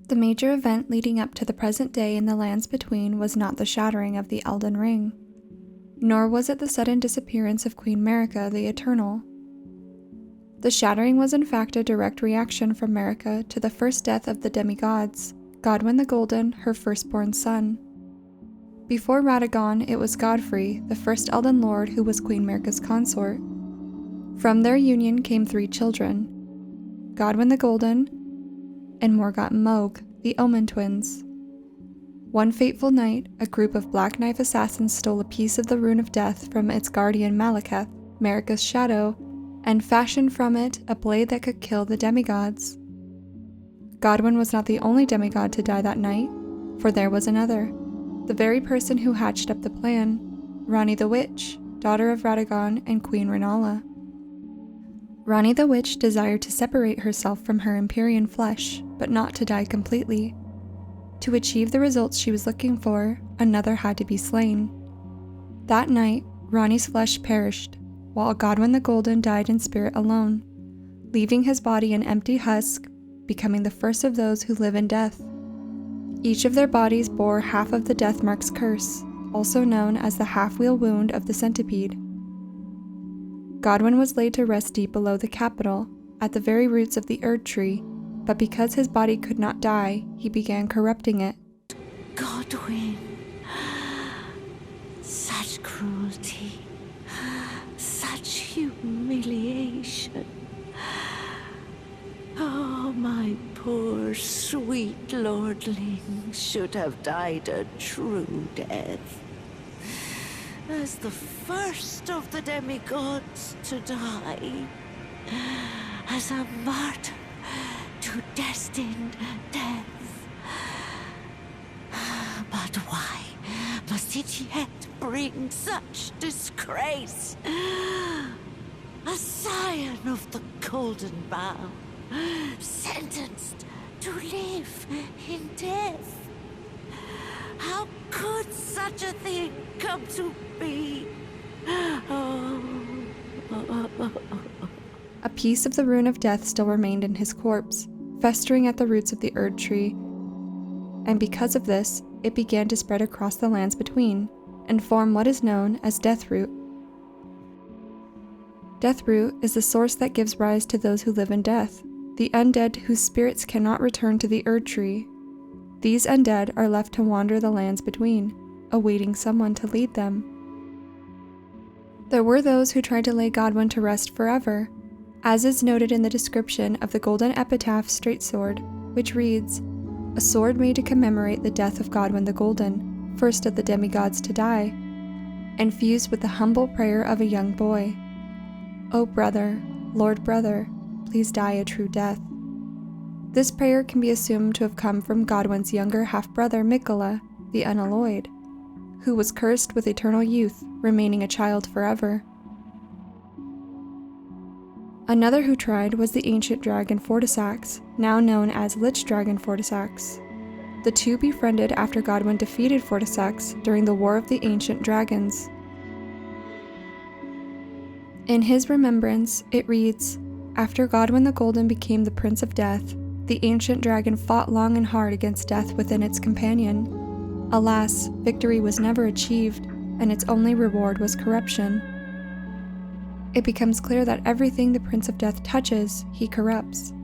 The major event leading up to the present day in the lands between was not the shattering of the Elden Ring, nor was it the sudden disappearance of Queen Marika the Eternal. The shattering was in fact a direct reaction from Marika to the first death of the demigods, Godwyn the Golden, her firstborn son. Before Radagon, it was Godfrey, the first Elden Lord who was Queen Marika's consort. From their union came 3 children, Godwyn the Golden and Morgott and Mohg, the Omen twins. One fateful night, a group of Black Knife assassins stole a piece of the Rune of Death from its guardian Malekith, Marika's shadow, and fashioned from it a blade that could kill the demigods. Godwyn was not the only demigod to die that night, for there was another, the very person who hatched up the plan, Ranni the Witch, daughter of Radagon and Queen Rennala. Ranni the Witch desired to separate herself from her Empyrean flesh, but not to die completely. To achieve the results she was looking for, another had to be slain. That night, Ranni's flesh perished, while Godwyn the Golden died in spirit alone, leaving his body an empty husk, becoming the first of those who live in death. Each of their bodies bore half of the Deathmark's curse, also known as the half-wheel wound of the centipede. Godwyn was laid to rest deep below the capital, at the very roots of the Erd tree, but because his body could not die, he began corrupting it. Godwyn, such cruelty, such humiliation. Oh, my poor sweet lordling should have died a true death. As the first of the demigods to die, as a martyr to destined death. But why must it yet bring such disgrace? A scion of the Golden Bough, sentenced to live in death. How could such a thing come to be? A piece of the Rune of Death still remained in his corpse, festering at the roots of the Erd tree, and because of this, it began to spread across the lands between, and form what is known as Deathroot. Deathroot is the source that gives rise to those who live in death, the undead whose spirits cannot return to the Erd tree. These undead are left to wander the lands between, awaiting someone to lead them. There were those who tried to lay Godwyn to rest forever, as is noted in the description of the Golden Epitaph Straightsword, which reads, "A sword made to commemorate the death of Godwyn the Golden, first of the demigods to die, and fused with the humble prayer of a young boy. O brother, Lord brother, please die a true death." This prayer can be assumed to have come from Godwyn's younger half-brother Miquella, the Unalloyed, who was cursed with eternal youth, remaining a child forever. Another who tried was the ancient dragon Fortisax, now known as Lich Dragon Fortisax. The two befriended after Godwyn defeated Fortisax during the War of the Ancient Dragons. In his remembrance, it reads, "After Godwyn the Golden became the Prince of Death, the ancient dragon fought long and hard against death within its companion. Alas, victory was never achieved, and its only reward was corruption." It becomes clear that everything the Prince of Death touches, he corrupts.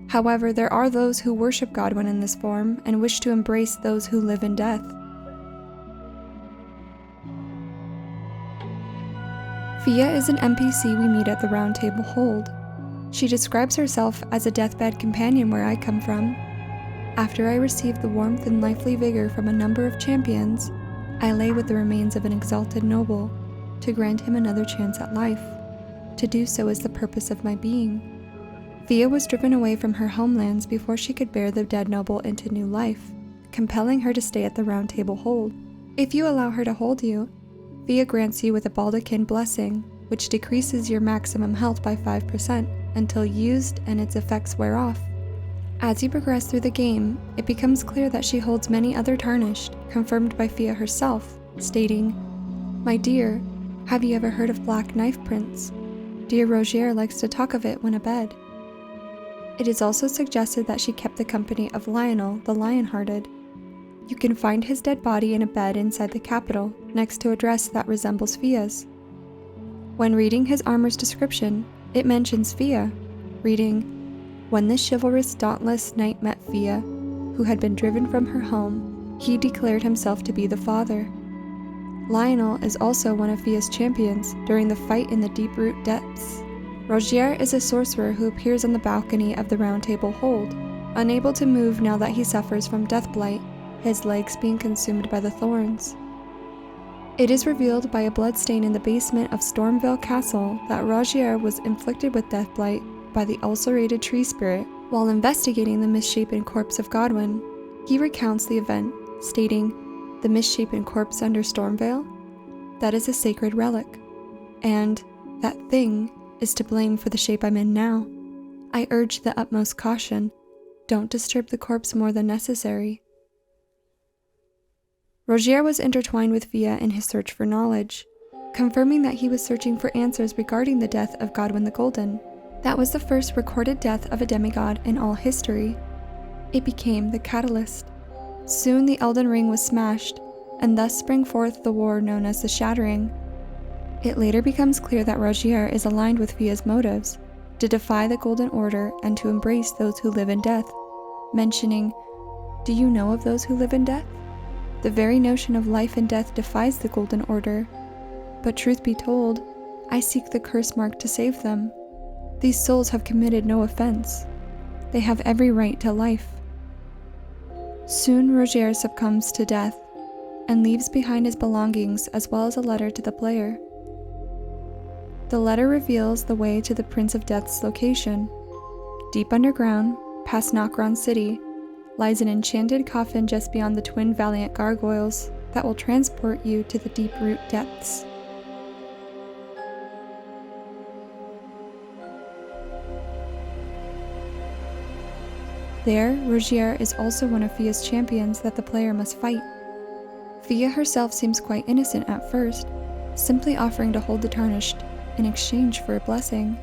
However, there are those who worship Godwyn in this form and wish to embrace those who live in death. Fia is an NPC we meet at the Round Table Hold. She describes herself as a deathbed companion where I come from. After I received the warmth and lively vigor from a number of champions, I lay with the remains of an exalted noble, to grant him another chance at life. To do so is the purpose of my being. Fia was driven away from her homelands before she could bear the dead noble into new life, compelling her to stay at the Round Table Hold. If you allow her to hold you, Fia grants you with a Baldachin blessing, which decreases your maximum health by 5% until used and its effects wear off. As you progress through the game, it becomes clear that she holds many other Tarnished, confirmed by Fia herself, stating, "My dear, have you ever heard of Black Knife Prince? Dear Rogier likes to talk of it when abed." It is also suggested that she kept the company of Lionel the Lionhearted. You can find his dead body in a bed inside the capital, next to a dress that resembles Fia's. When reading his armor's description, it mentions Fia, reading, "When this chivalrous, dauntless knight met Fia, who had been driven from her home, he declared himself to be the father." Lionel is also one of Fia's champions during the fight in the deep-root depths. Rogier is a sorcerer who appears on the balcony of the Round Table Hold, unable to move now that he suffers from death blight, his legs being consumed by the thorns. It is revealed by a bloodstain in the basement of Stormvale Castle that Rogier was inflicted with death blight by the ulcerated tree spirit. While investigating the misshapen corpse of Godwin, he recounts the event, stating, "The misshapen corpse under Stormvale? That is a sacred relic. And that thing is to blame for the shape I'm in now. I urge the utmost caution. Don't disturb the corpse more than necessary." Rogier was intertwined with Fia in his search for knowledge, confirming that he was searching for answers regarding the death of Godwin the Golden. That was the first recorded death of a demigod in all history. It became the catalyst. Soon the Elden Ring was smashed, and thus sprang forth the war known as the Shattering. It later becomes clear that Rogier is aligned with Fia's motives, to defy the Golden Order and to embrace those who live in death, mentioning, "Do you know of those who live in death? The very notion of life and death defies the Golden Order. But truth be told, I seek the curse mark to save them. These souls have committed no offense. They have every right to life." Soon Rogier succumbs to death, and leaves behind his belongings as well as a letter to the player. The letter reveals the way to the Prince of Death's location. Deep underground, past Nokron City, lies an enchanted coffin just beyond the twin valiant gargoyles that will transport you to the deep-root depths. There, Rogier is also one of Fia's champions that the player must fight. Fia herself seems quite innocent at first, simply offering to hold the tarnished in exchange for a blessing.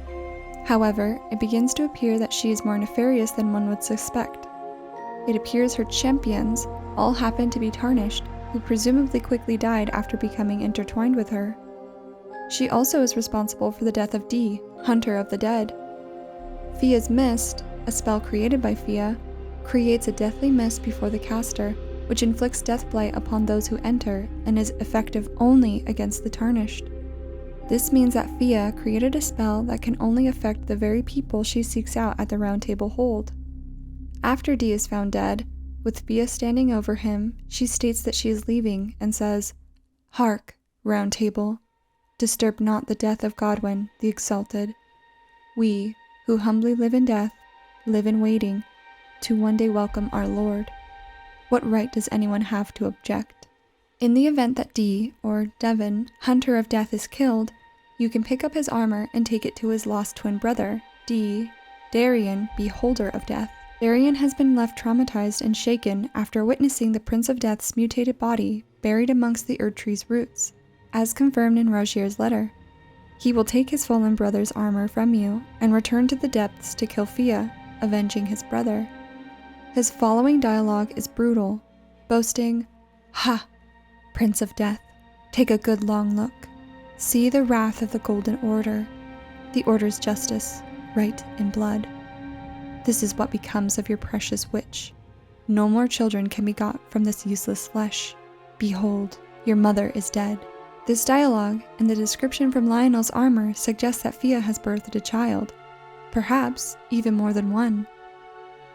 However, it begins to appear that she is more nefarious than one would suspect. It appears her champions all happen to be tarnished, who presumably quickly died after becoming intertwined with her. She also is responsible for the death of Dee, Hunter of the Dead. Fia's Mist, a spell created by Fia, creates a deathly mist before the caster, which inflicts death blight upon those who enter and is effective only against the tarnished. This means that Fia created a spell that can only affect the very people she seeks out at the Round Table Hold. After Dee is found dead, with Fia standing over him, she states that she is leaving and says, "Hark, Round Table, disturb not the death of Godwin the Exalted. We, who humbly live in death, live in waiting, to one day welcome our Lord. What right does anyone have to object?" In the event that Dee, or Devon, Hunter of Death, is killed, you can pick up his armor and take it to his lost twin brother, Dee, Darien, Beholder of Death. Darien has been left traumatized and shaken after witnessing the Prince of Death's mutated body buried amongst the Erdtree's roots, as confirmed in Rogier's letter. He will take his fallen brother's armor from you and return to the depths to kill Fia, avenging his brother. His following dialogue is brutal, boasting, "Ha! Prince of Death, take a good long look. See the wrath of the Golden Order, the Order's justice, right in blood. This is what becomes of your precious witch. No more children can be got from this useless flesh. Behold, your mother is dead." This dialogue and the description from Lionel's armor suggests that Fia has birthed a child, perhaps even more than one.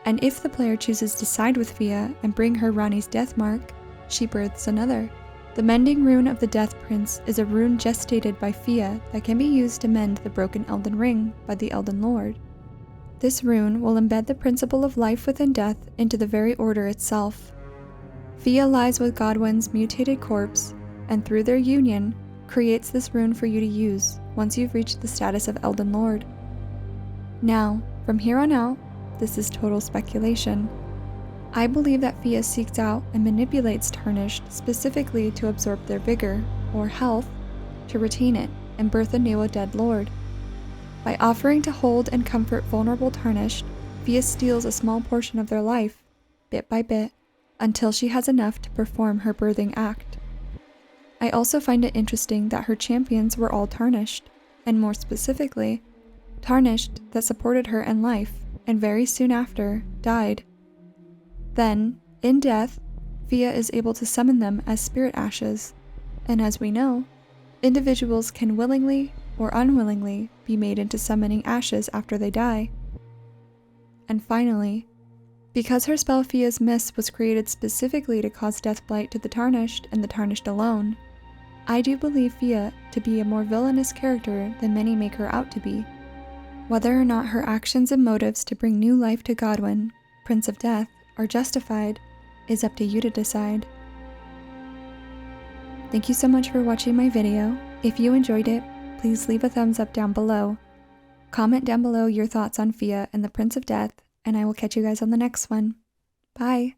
And if the player chooses to side with Fia and bring her Rani's death mark, she births another. The Mending Rune of the Death Prince is a rune gestated by Fia that can be used to mend the broken Elden Ring by the Elden Lord. This rune will embed the principle of life within death into the very order itself. Fia lies with Godwin's mutated corpse, and through their union, creates this rune for you to use once you've reached the status of Elden Lord. Now, from here on out, this is total speculation. I believe that Fia seeks out and manipulates Tarnished specifically to absorb their vigor, or health, to retain it and birth anew a dead lord. By offering to hold and comfort vulnerable Tarnished, Fia steals a small portion of their life, bit by bit, until she has enough to perform her birthing act. I also find it interesting that her champions were all tarnished, and more specifically, tarnished that supported her in life and very soon after died. Then, in death, Fia is able to summon them as spirit ashes, and as we know, individuals can willingly or unwillingly be made into summoning ashes after they die. And finally, because her spell Fia's Miss was created specifically to cause deathblight to the Tarnished and the Tarnished alone, I do believe Fia to be a more villainous character than many make her out to be. Whether or not her actions and motives to bring new life to Godwyn, Prince of Death, are justified is up to you to decide. Thank you so much for watching my video. If you enjoyed it, please leave a thumbs up down below. Comment down below your thoughts on Fia and the Prince of Death, and I will catch you guys on the next one. Bye!